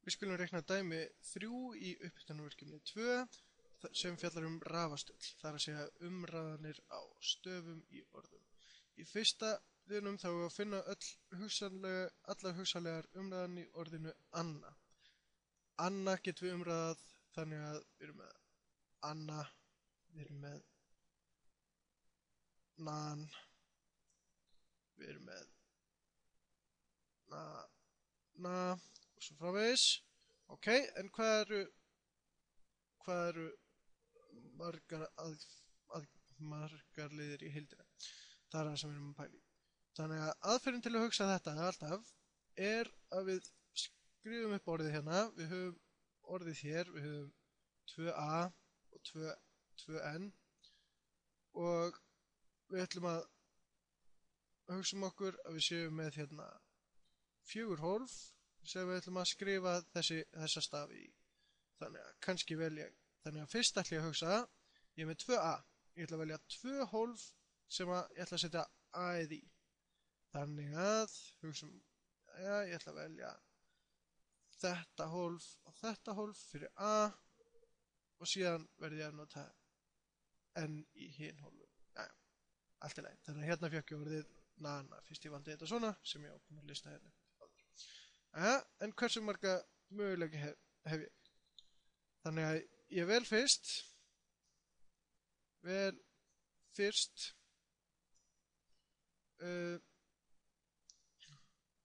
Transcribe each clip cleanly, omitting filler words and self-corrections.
Við skulum reikna dæmi 3 í uppbytunarverkefni 2 sem fjallar rafastull, þar að segja umræðanir á stöfum í orðum. Í fyrsta liðnum þá að finna allar hugsanlegar umræðan í orðinu Anna. Anna getum við umræðað þannig að við erum með Anna, við erum með Nan, við erum með Na og svo framvegis. Ok, en hvað eru margar liðir í heildina? Það er það sem við erum að pæla í. Þannig að aðferðin til að hugsa þetta alltaf er að við skrifum upp orðið hérna. Við höfum orðið hér, við höfum 2a og 2n og við ætlum að hugsa okkur að við séum með hérna 4 hólf sem við ætlum að skrifa þessa stafi í. Þannig að kannski velja, þannig að fyrst ætlum ég að hugsa, ég er með 2a, ég ætla að velja 2 hólf sem ég ætla að setja a-ið í. Þannig að hugsum, ég ætla að velja þetta hólf og þetta hólf fyrir a og síðan verði ég að nota n í hin hólfum. Allt í lagi. Þannig að hérna fekk ég orðið Nana fyrst ég valdi þetta svona sem ég ákveð að lista hérna. En hversu marga möguleika hef ég? Þannig að ég vel fyrst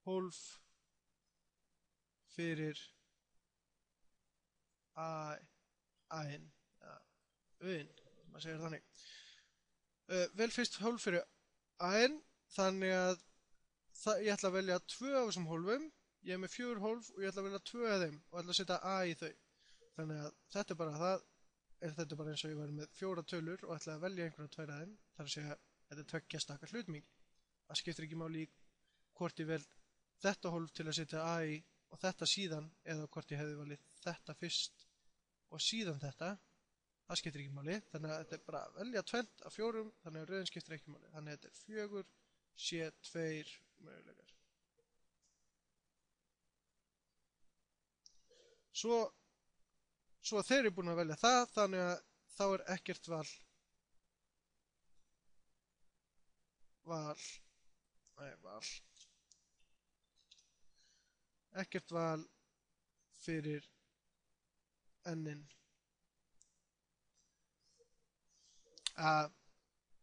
hólf fyrir a-in maður segir þannig. Vel fyrst hólf fyrir a-in, þannig að ég ætla að velja 2 af þessum hólfum. Ég er með 4 hólf og ég ætla að velja 2 af þeim og ætla að setja a í þau. Þannig að þetta er bara þetta er bara eins og ég væri með 4 tölur og ætla að velja einhverja 2 af þeim. Það er að segja þetta er 2 staka hlutmengi. Það skiptir ekki máli hvort ég vel þetta hólf til að setja a í og þetta síðan, eða hvort ég hefði valið þetta fyrst og síðan þetta. Það skiptir ekki máli. Þannig að þetta er bara að velja 2 af 4, þannig að röðin skiptir ekki máli. Þannig að þetta er 4 sé 2 möguleikar. Svo þeir eru búin að velja það, þannig að þá er ekkert val ekkert val fyrir n-in.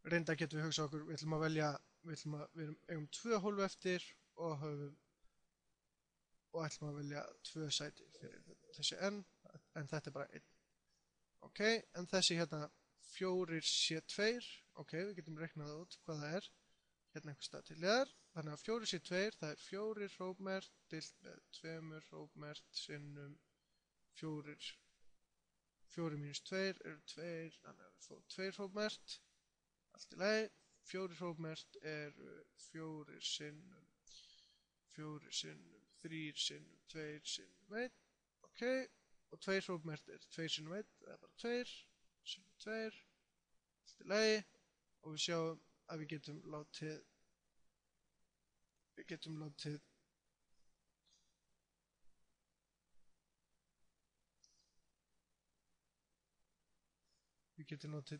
Reynda getum við hugsað okkur, við ætlum að velja, við eigum 2 hólf eftir og ætlum að velja 2 sæti fyrir þessi n, en þetta er bara 1. Ok, en þessi hérna 4 sé 2, ok, við getum reiknað út hvað það er, hérna einhver stað til liðar, þannig að 4 sé 2, það er 4 hrópmert deilt með 2 hrópmert sinnum 4 mínus 2 eru 2, þannig að við fóum 2 hrópmert, allt í lagi, 4 hrópmert eru 4 sinnum 3 sinnum 2 sinnum 1, ok, og 2 hrópmert er 2 sinnum 1, það er bara 2 sinnum 2, allt í lagi, og við sjáum að við getum látið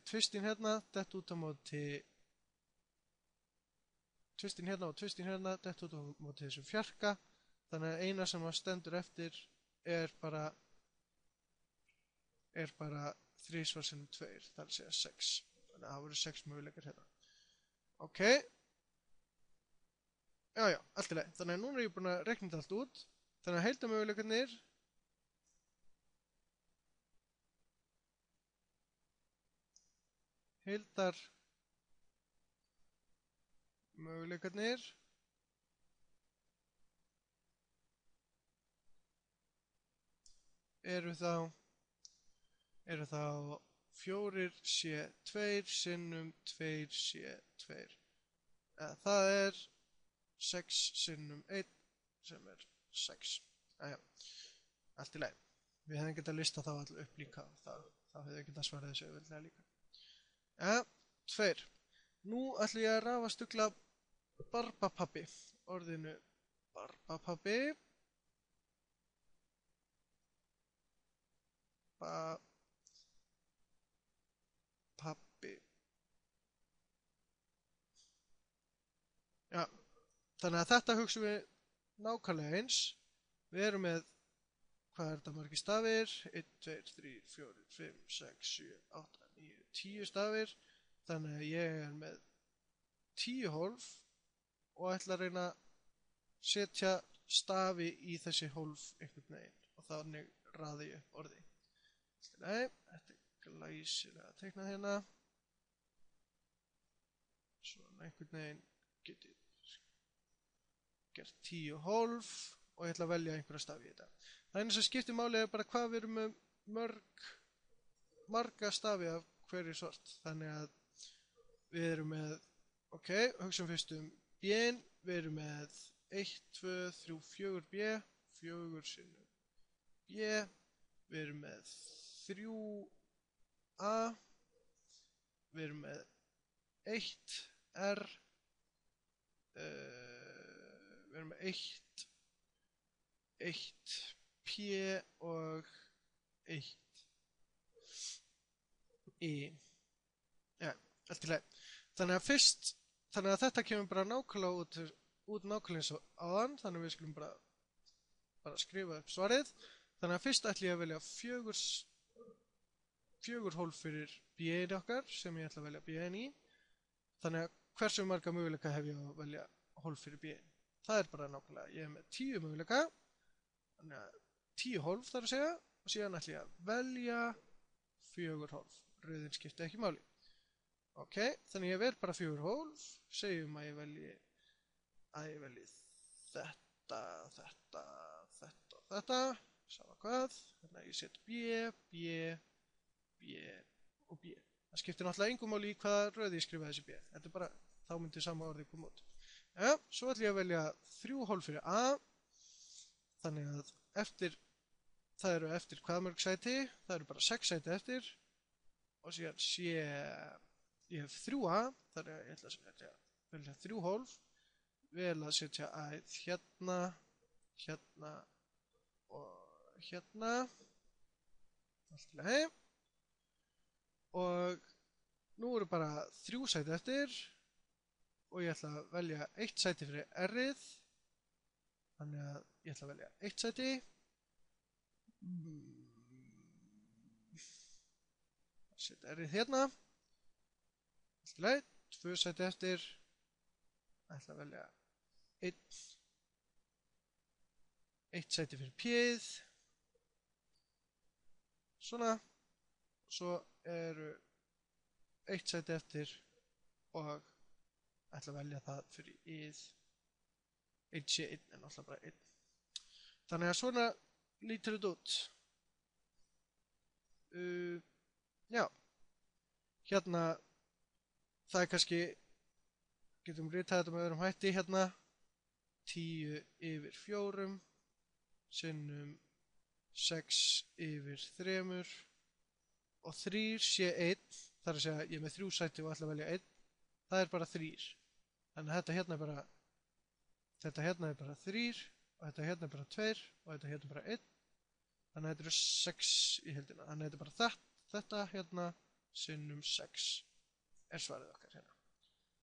tvistin hérna, detta út á móti tvistin hérna og tvistin hérna, detta út á móti þessum fjarka, þannig að eina sem stendur eftir er bara 3 sinnum 2, það er að segja 6, þannig að það voru 6 möguleikar hérna. Ok, já, allt í lagi, þannig að núna er ég búin að reikna þetta allt út, þannig að heildarmöguleikarnir eru þá 4 sé 2 sinnum 2 sé 2. Það er 6 sinnum 1 sem er 6. Allt í lagi. Við hefðum getað listað þá allir upp líka. Þá hefðum við getað svarað þessu auðveldlega líka. 2. Nú ætlum ég að rafastugla Barbapabbi. Orðinu Barbapabbi. Pabbi. Já, þannig að þetta hugsum við nákvæmlega eins. Við erum með, hvað er þetta margir stafir? 1, 2, 3, 4, 5, 6, 7, 8, 9, 10 stafir. Þannig að ég er með 10 hólf og ætla að reyna að setja stafi í þessi hólf einhvern veginn og þannig raði ég upp orði. Nei, þetta er glæsilega teiknað hérna. Svona einhvern veginn get ég gert 10 hólf og ég ætla að velja einhverja stafi í þetta. Það eina sem skiptir máli er bara hvað við erum með marga stafi af hverju sort. Þannig að við erum með, ok, hugsaum fyrst B-in, við erum með 1, 2, 3, 4 B, 4 sinnum B, við erum með 3A, við erum með 1 R, við erum með 1 P og 1 I. Ja, allt í lagi. Þannig að þetta kemur bara nákvæmlega út nákvæmlega eins og áðan, þannig að við skulum bara skrifa upp svarið. Þannig að fyrst ætlum ég að velja 4 hólf fyrir B-in okkar sem ég ætla að velja B-in í. Þannig að hversu marga möguleika hef ég að velja hólf fyrir B-in? Það er bara nákvæmlega, ég hef með 10 möguleika, þannig að 10 hólf þarf að segja og síðan ætlum ég að velja 4 hólf. Rauðin skipti ekki máli. Ok, þannig ég vel bara 4 hólf, segjum að ég velji þetta, og þetta, sama hvað, þannig að ég set B og B. Það skiptir náttúrulega engum máli í hvaða röði ég skrifa þessi B, þetta er bara, þá myndi sama orðið koma út. Ja, svo ætlum ég að velja 3 hólf fyrir A, þannig að það eru eftir hvað mörg sæti, það eru bara 6 sæti eftir, og síðan ég hef 3A, þannig að ég ætla að velja 3 hólf, vel að setja æð hérna, hérna og hérna, allt í lagi, og nú eru bara 3 sæti eftir, og ég ætla að velja 1 sæti fyrir R-ið, þannig að ég ætla að velja 1 sæti, setja R-ið hérna, allt í lagi, 2 sæti eftir, ætla að velja 1 sæti fyrir P-ið, svona, og svo eru 1 sæti eftir og ætla að velja það fyrir ið, 1 sé 1 en alltaf bara 1. Þannig að svona lítur þetta út. Já, hérna, það er kannski, getum ritað þetta með öðrum hætti, hérna, 10/4 sinnum 6/3 og 3 sé 1, þar að segja ég er með 3 sæti og ætla að velja 1, það er bara 3. Þannig að þetta hérna er bara 3 og þetta hérna er bara 2 og þetta hérna er bara 1. Þannig að þetta eru 6 í heildina. Þannig að þetta er bara þetta hérna sinnum 6 er svarið okkar hérna.